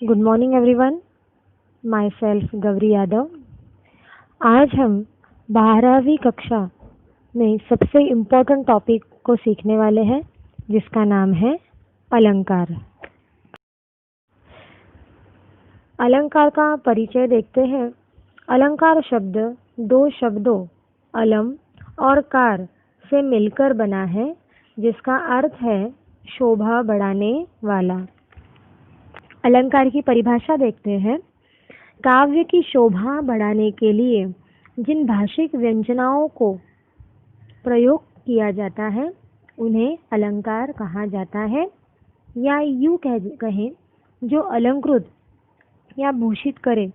Good morning everyone, my self Gauri Yadav. आज हम 12वीं कक्षा में सबसे इम्पोर्टेंट टॉपिक को सीखने वाले हैं, जिसका नाम है अलंकार। अलंकार का परिचय देखते हैं। अलंकार शब्द दो शब्दों अलम और कार से मिलकर बना है, जिसका अर्थ है शोभा बढ़ाने वाला। अलंकार की परिभाषा देखते हैं। काव्य की शोभा बढ़ाने के लिए जिन भाषिक व्यंजनाओं को प्रयोग किया जाता है उन्हें अलंकार कहा जाता है, या यूं कहें जो अलंकृत या भूषित करे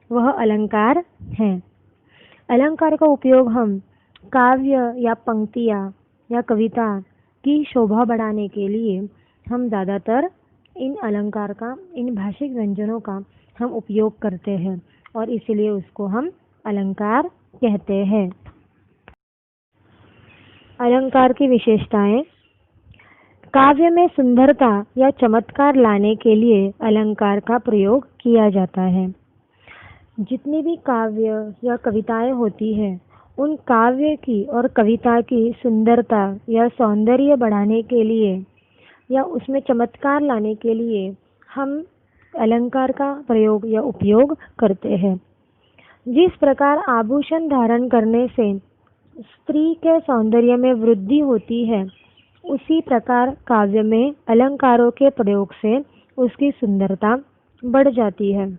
वह अलंकार है। अलंकार का उपयोग हम काव्य या पंक्तियाँ या कविता की शोभा बढ़ाने के लिए हम ज़्यादातर इन अलंकार का, इन भाषिक व्यंजनों का हम उपयोग करते हैं और इसलिए उसको हम अलंकार कहते हैं। अलंकार की विशेषताएं। काव्य में सुंदरता या चमत्कार लाने के लिए अलंकार का प्रयोग किया जाता है। जितनी भी काव्य या कविताएं होती हैं, उन काव्य की और कविता की सुंदरता या सौंदर्य बढ़ाने के लिए या उसमें चमत्कार लाने के लिए हम अलंकार का प्रयोग या उपयोग करते हैं। जिस प्रकार आभूषण धारण करने से स्त्री के सौंदर्य में वृद्धि होती है, उसी प्रकार काव्य में अलंकारों के प्रयोग से उसकी सुंदरता बढ़ जाती है।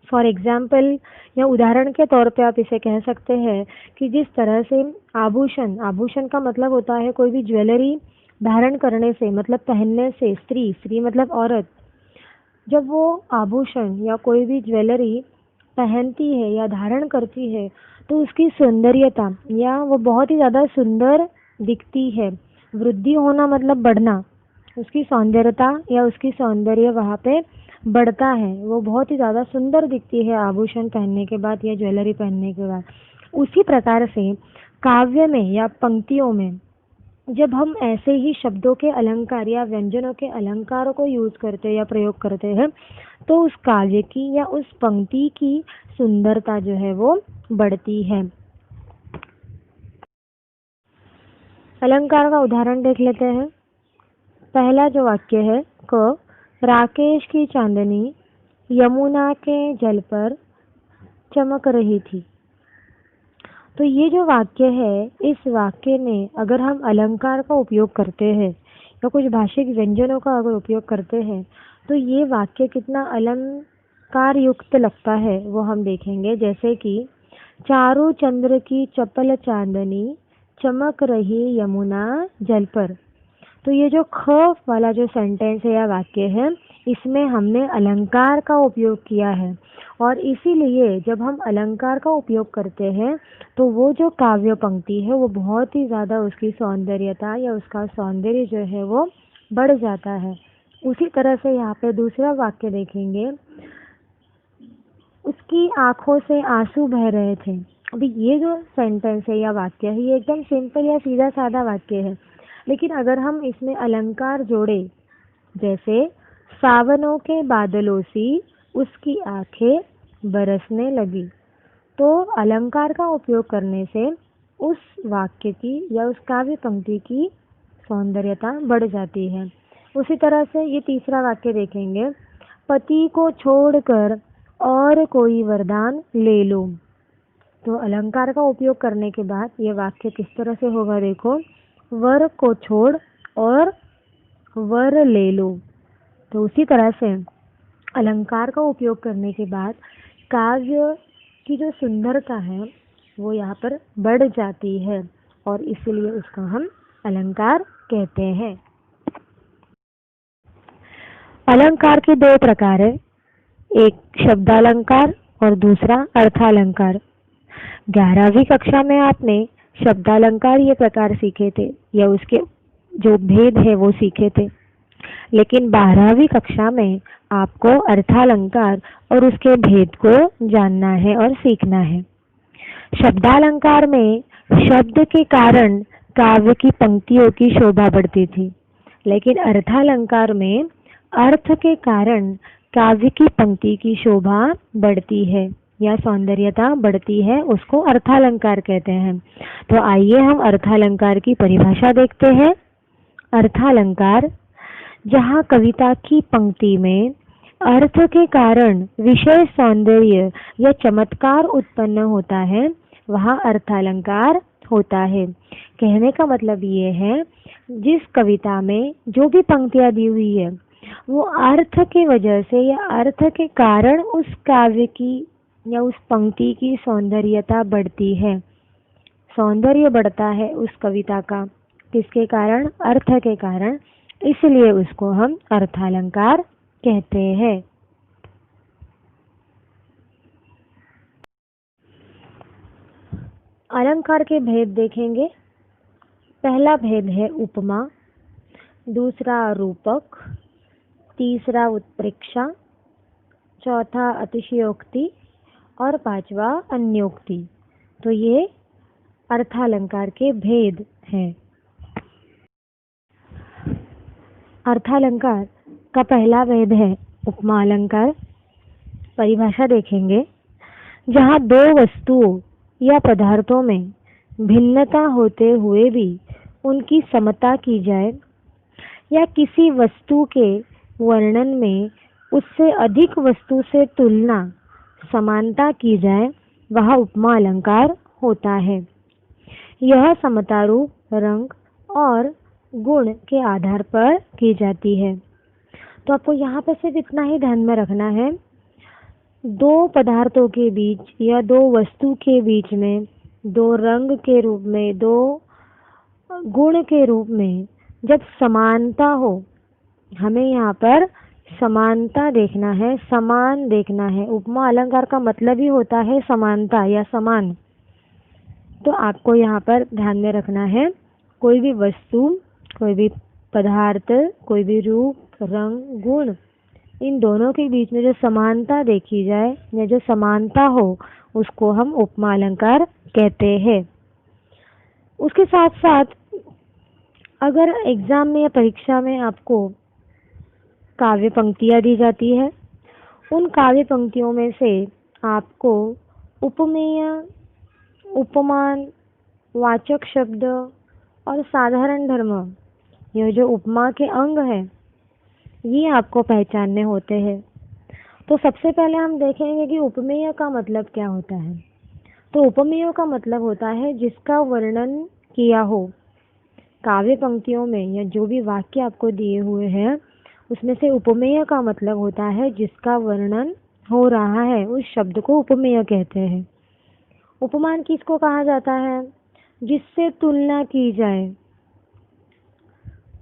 फॉर एग्जाम्पल या उदाहरण के तौर पे आप इसे कह सकते हैं कि जिस तरह से आभूषण का मतलब होता है कोई भी ज्वेलरी धारण करने से, मतलब पहनने से, स्त्री मतलब औरत, जब वो आभूषण या कोई भी ज्वेलरी पहनती है या धारण करती है तो उसकी सौंदर्यता या वो बहुत ही ज़्यादा सुंदर दिखती है। वृद्धि होना मतलब बढ़ना, उसकी सौंदर्यता या उसकी सौंदर्य वहाँ पे बढ़ता है, वो बहुत ही ज़्यादा सुंदर दिखती है आभूषण पहनने के बाद या ज्वेलरी पहनने के बाद। उसी प्रकार से काव्य में या पंक्तियों में जब हम ऐसे ही शब्दों के अलंकार या व्यंजनों के अलंकारों को यूज करते या प्रयोग करते हैं तो उस काव्य की या उस पंक्ति की सुंदरता जो है वो बढ़ती है। अलंकार का उदाहरण देख लेते हैं। पहला जो वाक्य है, क राकेश की चांदनी यमुना के जल पर चमक रही थी। तो ये जो वाक्य है, इस वाक्य में अगर हम अलंकार का उपयोग करते हैं या कुछ भाषिक व्यंजनों का अगर उपयोग करते हैं तो ये वाक्य कितना अलंकार युक्त लगता है वो हम देखेंगे। जैसे कि चारू चंद्र की चपल चांदनी चमक रही यमुना जल पर। तो ये जो ख वाला जो सेंटेंस है या वाक्य है, इसमें हमने अलंकार का उपयोग किया है और इसीलिए जब हम अलंकार का उपयोग करते हैं तो वो जो काव्य पंक्ति है वो बहुत ही ज़्यादा उसकी सौंदर्यता या उसका सौंदर्य जो है वो बढ़ जाता है। उसी तरह से यहाँ पे दूसरा वाक्य देखेंगे, उसकी आंखों से आंसू बह रहे थे। अभी ये जो सेंटेंस है या वाक्य है ये एकदम सिंपल या सीधा साधा वाक्य है, लेकिन अगर हम इसमें अलंकार जोड़े, जैसे सावनों के बादलों सी उसकी आंखें बरसने लगी, तो अलंकार का उपयोग करने से उस वाक्य की या उस काव्य पंक्ति की सौंदर्यता बढ़ जाती है। उसी तरह से ये तीसरा वाक्य देखेंगे, पति को छोड़कर और कोई वरदान ले लो। तो अलंकार का उपयोग करने के बाद ये वाक्य किस तरह से होगा, देखो, वर को छोड़ और वर ले लो। तो उसी तरह से अलंकार का उपयोग करने के बाद काव्य की जो सुंदरता है वो यहाँ पर बढ़ जाती है और इसलिए उसका हम अलंकार कहते हैं। अलंकार के दो प्रकार है, एक शब्दालंकार और दूसरा अर्थालंकार। 11वीं कक्षा में आपने शब्दालंकार ये प्रकार सीखे थे या उसके जो भेद है वो सीखे थे, लेकिन 12वीं कक्षा में आपको अर्थालंकार और उसके भेद को जानना है और सीखना है। शब्दालंकार में शब्द के कारण काव्य की पंक्तियों की शोभा बढ़ती थी, लेकिन अर्थालंकार में अर्थ के कारण काव्य की पंक्ति की शोभा बढ़ती है या सौंदर्यता बढ़ती है, उसको अर्थालंकार कहते हैं। तो आइए हम अर्थालंकार की परिभाषा देखते हैं। अर्थालंकार, जहाँ कविता की पंक्ति में अर्थ के कारण विशेष सौंदर्य या चमत्कार उत्पन्न होता है, वहाँ अर्थालंकार होता है। कहने का मतलब ये है, जिस कविता में जो भी पंक्तियाँ दी हुई है वो अर्थ की वजह से या अर्थ के कारण उस काव्य की या उस पंक्ति की सौंदर्यता बढ़ती है। सौंदर्य बढ़ता है उस कविता का, किसके कारण? अर्थ के कारण, इसलिए उसको हम अर्थालंकार कहते हैं। अलंकार के भेद देखेंगे। पहला भेद है उपमा, दूसरा रूपक, तीसरा उत्प्रेक्षा, चौथा अतिशयोक्ति और पांचवा अन्योक्ति। तो ये अर्थालंकार के भेद हैं। अर्थालंकार का पहला भेद है उपमा अलंकार। परिभाषा देखेंगे। जहाँ दो वस्तुओं या पदार्थों में भिन्नता होते हुए भी उनकी समता की जाए या किसी वस्तु के वर्णन में उससे अधिक वस्तु से तुलना, समानता की जाए, वह उपमा अलंकार होता है। यह समता रूप, रंग और गुण के आधार पर की जाती है। तो आपको यहाँ पर सिर्फ इतना ही ध्यान में रखना है, दो पदार्थों के बीच या दो वस्तु के बीच में, दो रंग के रूप में, दो गुण के रूप में जब समानता हो, हमें यहाँ पर समानता देखना है, समान देखना है। उपमा अलंकार का मतलब ही होता है समानता या समान। तो आपको यहाँ पर ध्यान में रखना है, कोई भी वस्तु, कोई भी पदार्थ, कोई भी रूप, रंग, गुण, इन दोनों के बीच में जो समानता देखी जाए या जो समानता हो, उसको हम उपमा अलंकार कहते हैं। उसके साथ साथ अगर एग्जाम में या परीक्षा में आपको काव्य पंक्तियाँ दी जाती है, उन काव्य पंक्तियों में से आपको उपमेय, उपमान, वाचक शब्द और साधारण धर्म, यह जो उपमा के अंग हैं, ये आपको पहचानने होते हैं। तो सबसे पहले हम देखेंगे कि उपमेय का मतलब क्या होता है। तो उपमेय का मतलब होता है जिसका वर्णन किया हो। काव्य पंक्तियों में या जो भी वाक्य आपको दिए हुए हैं, उसमें से उपमेय का मतलब होता है जिसका वर्णन हो रहा है, उस शब्द को उपमेय कहते हैं। उपमान किसको कहा जाता है? जिससे तुलना की जाए।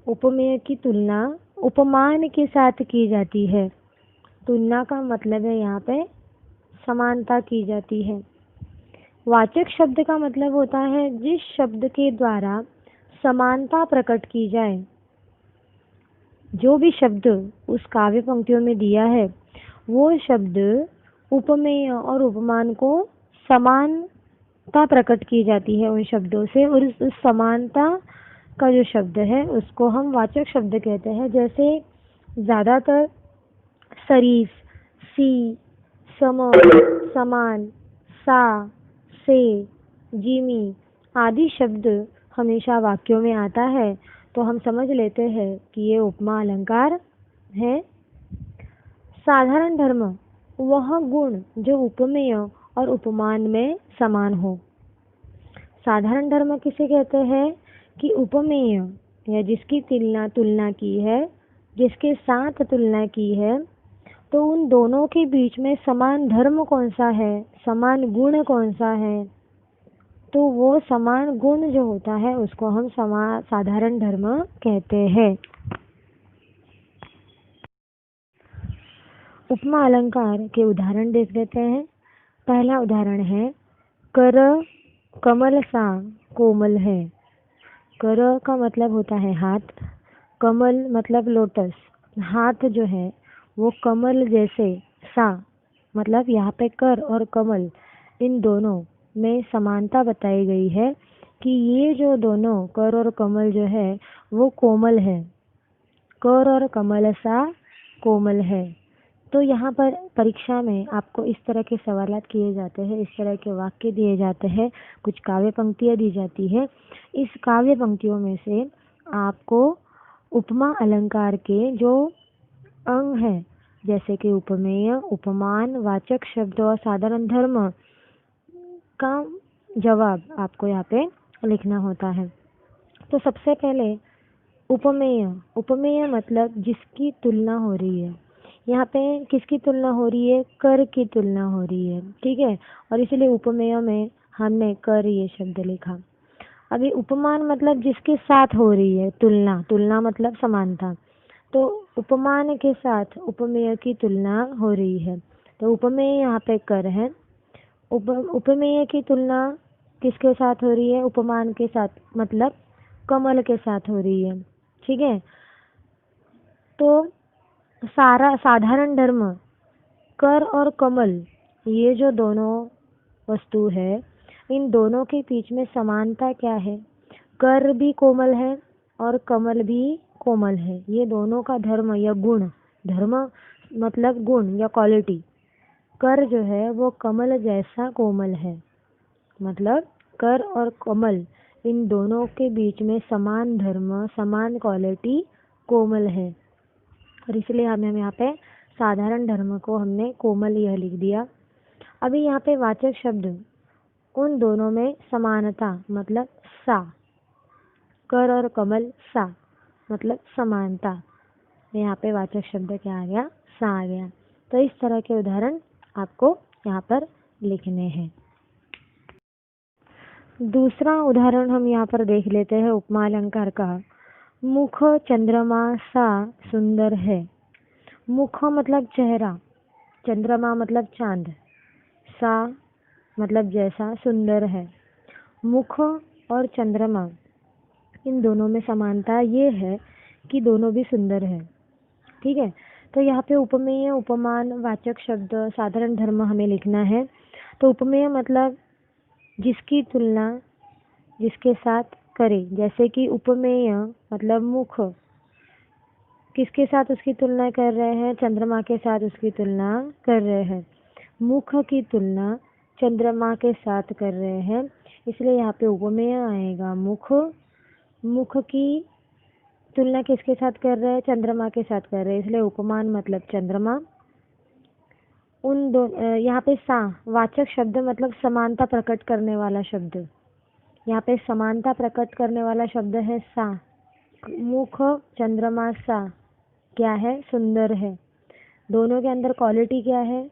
उपमेय की तुलना उपमान के साथ की जाती है। तुलना का मतलब है यहाँ पे समानता की जाती है। वाचक शब्द का मतलब होता है जिस शब्द के द्वारा समानता प्रकट की जाए। जो भी शब्द उस काव्य पंक्तियों में दिया है, वो शब्द उपमेय और उपमान को समानता प्रकट की जाती है उन शब्दों से, और उस समानता का जो शब्द है उसको हम वाचक शब्द कहते हैं। जैसे ज़्यादातर सरीफ, सी, सम, समान, सा, से, जिमी आदि शब्द हमेशा वाक्यों में आता है, तो हम समझ लेते हैं कि ये उपमा अलंकार है। साधारण धर्म, वह गुण जो उपमेय और उपमान में समान हो। साधारण धर्म किसे कहते हैं? कि उपमेय या जिसकी तुलना की है, जिसके साथ तुलना की है, तो उन दोनों के बीच में समान धर्म कौन सा है, समान गुण कौन सा है, तो वो समान गुण जो होता है उसको हम साधारण धर्म कहते हैं। उपमा अलंकार के उदाहरण देख लेते हैं। पहला उदाहरण है, कर कमल सा कोमल है। कर का मतलब होता है हाथ, कमल मतलब लोटस, हाथ जो है वो कमल जैसे, सा मतलब यहाँ पे कर और कमल, इन दोनों में समानता बताई गई है कि ये जो दोनों कर और कमल जो है वो कोमल है। कर और कमल सा कोमल है। तो यहाँ पर परीक्षा में आपको इस तरह के सवालात किए जाते हैं, इस तरह के वाक्य दिए जाते हैं, कुछ काव्य पंक्तियाँ दी जाती है। इस काव्य पंक्तियों में से आपको उपमा अलंकार के जो अंग हैं, जैसे कि उपमेय, उपमान, वाचक शब्द और साधारण धर्म का जवाब आपको यहाँ पे लिखना होता है। तो सबसे पहले उपमेय। उपमेय मतलब जिसकी तुलना हो रही है। यहाँ पे किसकी तुलना हो रही है? कर की तुलना हो रही है, ठीक है। और इसीलिए उपमेय में हमने कर ये शब्द लिखा। अभी उपमान मतलब जिसके साथ हो रही है तुलना। तुलना मतलब समानता। तो उपमान के साथ उपमेय की तुलना हो रही है, तो उपमेय यहाँ पे कर है। उपमेय की तुलना किसके साथ हो रही है? उपमान के साथ, मतलब कमल के साथ हो रही है, ठीक है। तो साधारण धर्म, कर और कमल, ये जो दोनों वस्तु है, इन दोनों के बीच में समानता क्या है? कर भी कोमल है और कमल भी कोमल है। ये दोनों का धर्म या गुण, धर्म मतलब गुण या क्वालिटी, कर जो है वो कमल जैसा कोमल है। मतलब कर और कमल, इन दोनों के बीच में समान धर्म, समान क्वालिटी कोमल है। और इसलिए हमें यहाँ पे साधारण धर्म को हमने कोमल यह लिख दिया। अभी यहाँ पे वाचक शब्द, उन दोनों में समानता मतलब सा। कर और कमल सा मतलब समानता। यहाँ पे वाचक शब्द क्या आ गया? सा आ गया। तो इस तरह के उदाहरण आपको यहाँ पर लिखने हैं। दूसरा उदाहरण हम यहाँ पर देख लेते हैं उपमा अलंकार का। मुख चंद्रमा सा सुंदर है। मुख मतलब चेहरा, चंद्रमा मतलब चांद, सा मतलब जैसा, सुंदर है। मुख और चंद्रमा, इन दोनों में समानता ये है कि दोनों भी सुंदर है, ठीक है। तो यहाँ पे उपमेय, उपमान, वाचक शब्द, साधारण धर्म हमें लिखना है। तो उपमेय मतलब जिसकी तुलना जिसके साथ करे, जैसे कि उपमेय मतलब मुख, किसके साथ उसकी तुलना कर रहे हैं? चंद्रमा के साथ उसकी तुलना कर रहे हैं। मुख की तुलना चंद्रमा के साथ कर रहे हैं, इसलिए यहाँ पे उपमेय आएगा मुख। मुख की तुलना किसके साथ कर रहे हैं? चंद्रमा के साथ कर रहे हैं, इसलिए उपमान मतलब चंद्रमा। उन दो यहाँ पे सा वाचक शब्द मतलब समानता प्रकट करने वाला शब्द। यहाँ पे समानता प्रकट करने वाला शब्द है सा। मुख चंद्रमा सा क्या है? सुंदर है। दोनों के अंदर क्वालिटी क्या है?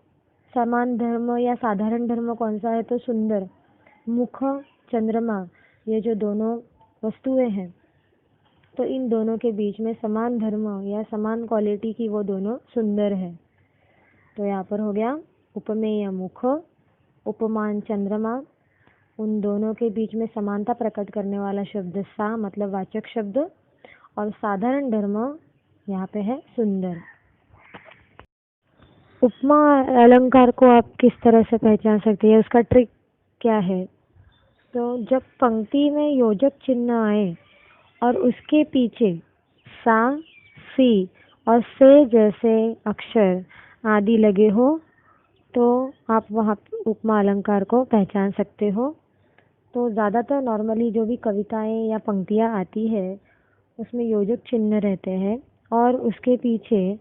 समान धर्म या साधारण धर्म कौन सा है? तो सुंदर। मुख चंद्रमा, ये जो दोनों वस्तुएं हैं, तो इन दोनों के बीच में समान धर्म या समान क्वालिटी की वो दोनों सुंदर है। तो यहाँ पर हो गया उपमेय मुख, उपमान चंद्रमा, उन दोनों के बीच में समानता प्रकट करने वाला शब्द सा मतलब वाचक शब्द, और साधारण धर्म यहाँ पे है सुंदर। उपमा अलंकार को आप किस तरह से पहचान सकते हैं? उसका ट्रिक क्या है? तो जब पंक्ति में योजक चिन्ह आए और उसके पीछे सा, सी और से जैसे अक्षर आदि लगे हो, तो आप वहाँ उपमा अलंकार को पहचान सकते हो। तो ज़्यादातर नॉर्मली जो भी कविताएं या पंक्तियाँ आती है, उसमें योजक चिन्ह रहते हैं और उसके पीछे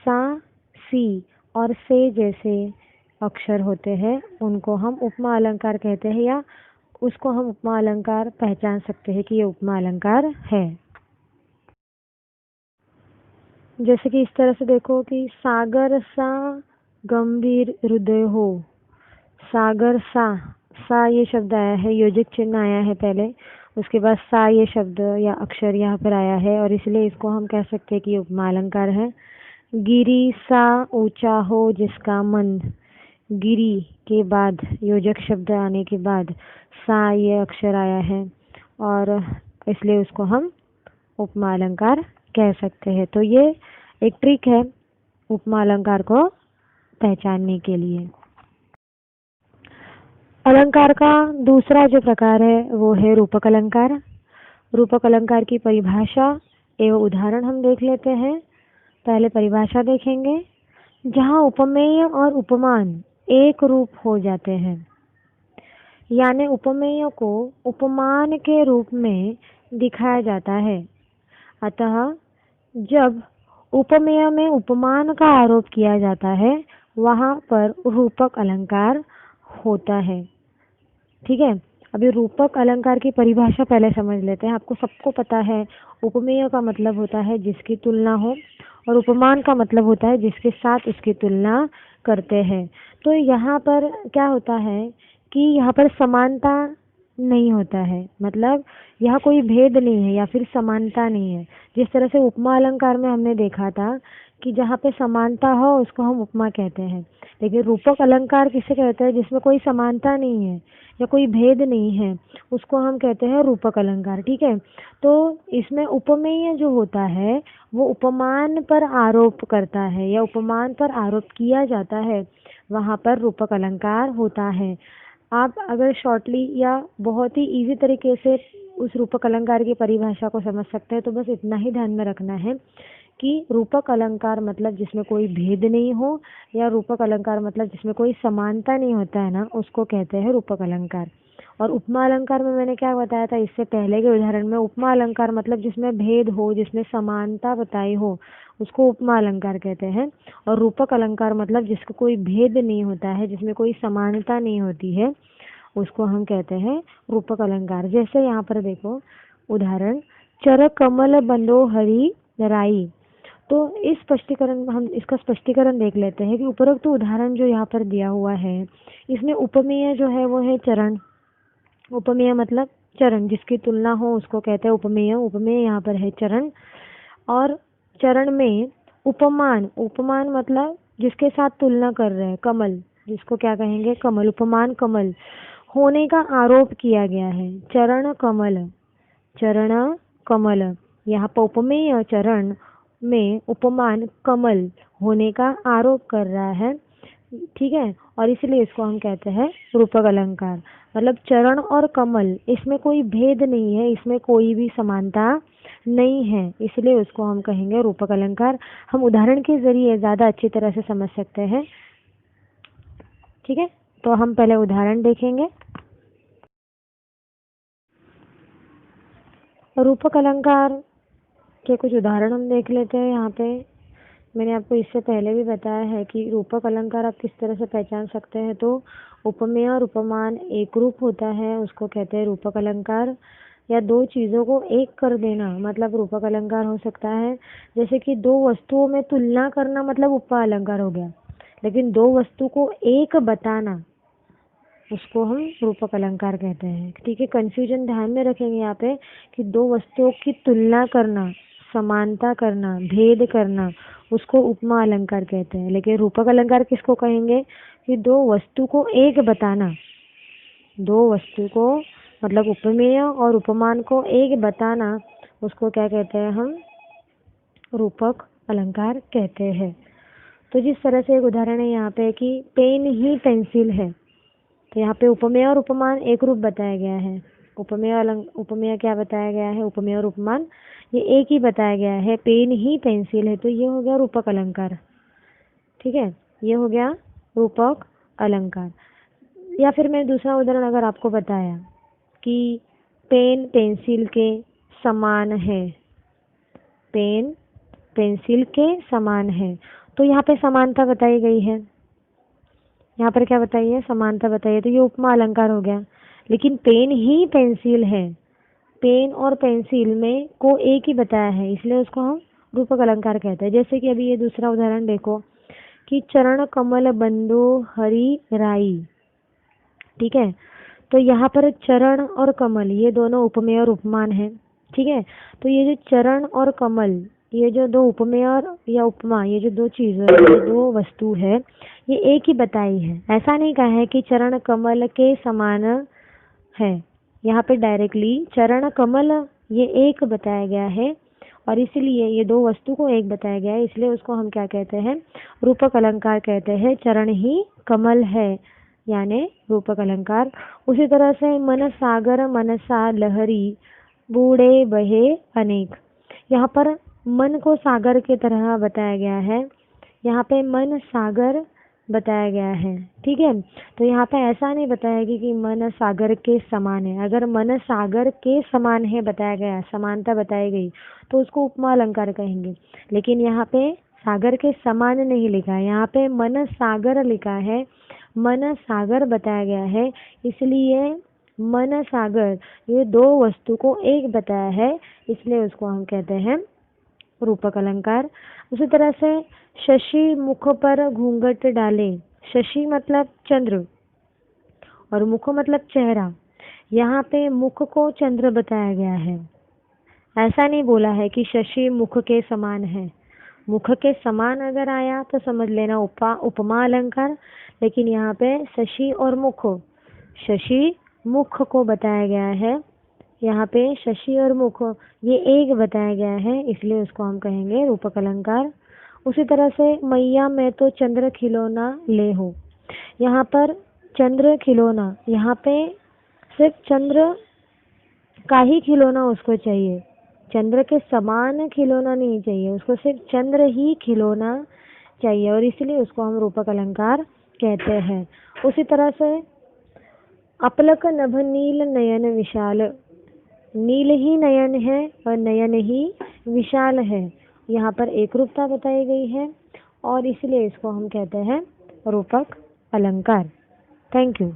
सा, सी और से जैसे अक्षर होते हैं, उनको हम उपमा अलंकार कहते हैं, या उसको हम उपमा अलंकार पहचान सकते हैं कि ये उपमा अलंकार है। जैसे कि इस तरह से देखो कि सागर सा गंभीर हृदय हो। सागर सा ये शब्द आया है, योजक चिन्ह आया है पहले, उसके बाद सा ये शब्द या अक्षर यहाँ पर आया है, और इसलिए इसको हम कह सकते हैं कि उपमा अलंकार है। गिरी सा ऊंचा हो जिसका मन। गिरी के बाद योजक शब्द आने के बाद सा ये अक्षर आया है, और इसलिए उसको हम उपमा अलंकार कह सकते हैं। तो ये एक ट्रिक है उपमा अलंकार को पहचानने के लिए। अलंकार का दूसरा जो प्रकार है वो है रूपक अलंकार। रूपक अलंकार की परिभाषा एवं उदाहरण हम देख लेते हैं। पहले परिभाषा देखेंगे। जहाँ उपमेय और उपमान एक रूप हो जाते हैं, यानी उपमेय को उपमान के रूप में दिखाया जाता है। अतः जब उपमेय में उपमान का आरोप किया जाता है वहाँ पर रूपक अलंकार होता है। ठीक है, अभी रूपक अलंकार की परिभाषा पहले समझ लेते हैं। आपको सबको पता है उपमेय का मतलब होता है जिसकी तुलना हो, और उपमान का मतलब होता है जिसके साथ उसकी तुलना करते हैं। तो यहाँ पर क्या होता है कि यहाँ पर समानता नहीं होता है, मतलब यहाँ कोई भेद नहीं है या फिर समानता नहीं है। जिस तरह से उपमा अलंकार में हमने देखा था कि जहाँ पे समानता हो उसको हम उपमा कहते हैं, लेकिन रूपक अलंकार किसे कहते हैं? जिसमें कोई समानता नहीं है या कोई भेद नहीं है, उसको हम कहते हैं रूपक अलंकार। ठीक है, तो इसमें उपमेय जो होता है वो उपमान पर आरोप करता है या उपमान पर आरोप किया जाता है, वहाँ पर रूपक अलंकार होता है। आप अगर शॉर्टली या बहुत ही इजी तरीके से उस रूपक अलंकार की परिभाषा को समझ सकते हैं तो बस इतना ही ध्यान में रखना है कि रूपक अलंकार मतलब जिसमें कोई भेद नहीं हो, या रूपक अलंकार मतलब जिसमें कोई समानता नहीं होता है ना, उसको कहते हैं रूपक अलंकार। और उपमा अलंकार में मैंने क्या बताया था इससे पहले के उदाहरण में? उपमा अलंकार मतलब जिसमें भेद हो, जिसमें समानता बताई हो, उसको उपमा अलंकार कहते हैं। और रूपक अलंकार मतलब जिसका कोई भेद नहीं होता है, जिसमें कोई समानता नहीं होती है, उसको हम कहते हैं रूपक अलंकार। जैसे यहाँ पर देखो उदाहरण, चर कमल बंदो हरि राई। तो इस स्पष्टीकरण में हम इसका स्पष्टीकरण देख लेते हैं कि उपरोक्त उदाहरण जो यहाँ पर दिया हुआ है इसमें उपमेय जो है वो है चरण। उपमेय मतलब चरण, जिसकी तुलना हो उसको कहते हैं उपमेय। उपमेय यहाँ पर है चरण। और चरण में उपमान, उपमान मतलब जिसके साथ तुलना कर रहे हैं, कमल, जिसको क्या कहेंगे? कमल। उपमान कमल होने का आरोप किया गया है, चरण कमल, चरण कमल। यहाँ पर उपमेय चरण में उपमान कमल होने का आरोप कर रहा है। ठीक है, और इसलिए इसको हम कहते हैं रूपक अलंकार। मतलब चरण और कमल, इसमें कोई भेद नहीं है, इसमें कोई भी समानता नहीं है, इसलिए उसको हम कहेंगे रूपक अलंकार। हम उदाहरण के जरिए ज़्यादा अच्छी तरह से समझ सकते हैं। ठीक है, तो हम पहले उदाहरण देखेंगे। रूपक अलंकार के कुछ उदाहरण हम देख लेते हैं। यहाँ पे मैंने आपको इससे पहले भी बताया है कि रूपक अलंकार आप किस तरह से पहचान सकते हैं। तो उपमेय और उपमान एक रूप होता है, उसको कहते हैं रूपक अलंकार। या दो चीज़ों को एक कर देना मतलब रूपक अलंकार हो सकता है। जैसे कि दो वस्तुओं में तुलना करना मतलब उपमा अलंकार हो गया, लेकिन दो वस्तु को एक बताना उसको हम रूपक अलंकार कहते हैं। ठीक है, कंफ्यूजन ध्यान में रखेंगे यहाँ पे कि दो वस्तुओं की तुलना करना, समानता करना, भेद करना, उसको उपमा अलंकार कहते हैं। लेकिन रूपक अलंकार किसको कहेंगे? कि दो वस्तु को एक बताना, दो वस्तु को मतलब उपमेय और उपमान को एक बताना, उसको क्या कहते हैं? हम रूपक अलंकार कहते हैं। तो जिस तरह से एक उदाहरण है यहाँ पे कि पेन ही पेंसिल है, तो यहाँ पे उपमेय और उपमान एक रूप बताया गया है। उपमेय क्या बताया गया है? उपमेय और उपमान ये एक ही बताया गया है, पेन ही पेंसिल है, तो ये हो गया रूपक अलंकार। ठीक है, ये हो गया रूपक अलंकार। या फिर मैं दूसरा उदाहरण अगर आपको बताया कि पेन पेंसिल के समान है, पेन पेंसिल के समान है, तो यहाँ पे समानता बताई गई है। यहाँ पर क्या बताइए? समानता बताइए, तो ये उपमा अलंकार हो गया। लेकिन पेन ही पेंसिल है, पेन और पेंसिल में को एक ही बताया है, इसलिए उसको हम रूपक अलंकार कहते हैं। जैसे कि अभी ये दूसरा उदाहरण देखो कि चरण कमल बंदो हरि राई। ठीक है, तो यहाँ पर चरण और कमल ये दोनों उपमेय और उपमान है। ठीक है, तो ये जो चरण और कमल, ये जो दो उपमेय और या उपमा, ये जो दो चीज़ें, ये दो वस्तु है, ये एक ही बताई है। ऐसा नहीं कहा है कि चरण कमल के समान है, यहाँ पे डायरेक्टली चरण कमल ये एक बताया गया है, और इसलिए ये दो वस्तु को एक बताया गया है, इसलिए उसको हम क्या कहते हैं? रूपक अलंकार कहते हैं। चरण ही कमल है, यानी रूपक अलंकार। उसी तरह से मन सागर मनसा लहरी बूढ़े बहे अनेक, यहाँ पर मन को सागर की तरह बताया गया है, यहाँ पे मन सागर बताया गया है। ठीक है, तो यहाँ पे ऐसा नहीं बताया गया कि मन सागर के समान है। अगर मन सागर के समान है बताया गया, समानता बताई गई, तो उसको उपमा अलंकार कहेंगे। लेकिन यहाँ पे सागर के समान नहीं लिखा है, यहाँ पे मन सागर लिखा है, मन सागर बताया गया है, इसलिए मन सागर ये दो वस्तु को एक बताया है, इसलिए उसको हम कहते हैं रूपक अलंकार। उसी तरह से शशि मुख पर घूंघट डाले, शशि मतलब चंद्र और मुख मतलब चेहरा। यहाँ पे मुख को चंद्र बताया गया है, ऐसा नहीं बोला है कि शशि मुख के समान है। मुख के समान अगर आया तो समझ लेना उपमा अलंकार, लेकिन यहाँ पे शशि और मुख, शशि मुख को बताया गया है, यहाँ पे शशि और मुख ये एक बताया गया है, इसलिए उसको हम कहेंगे रूपक अलंकार। उसी तरह से मैया मैं तो चंद्र खिलौना ले हूँ, यहाँ पर चंद्र खिलौना, यहाँ पे सिर्फ चंद्र का ही खिलौना उसको चाहिए, चंद्र के समान खिलौना नहीं चाहिए, उसको सिर्फ चंद्र ही खिलौना चाहिए, और इसलिए उसको हम रूपक अलंकार कहते हैं। उसी तरह से अपलक नभ नील नयन विशाल, नील ही नयन है और नयन ही विशाल है, यहाँ पर एक रूपता बताई गई है और इसलिए इसको हम कहते हैं रूपक अलंकार। Thank you.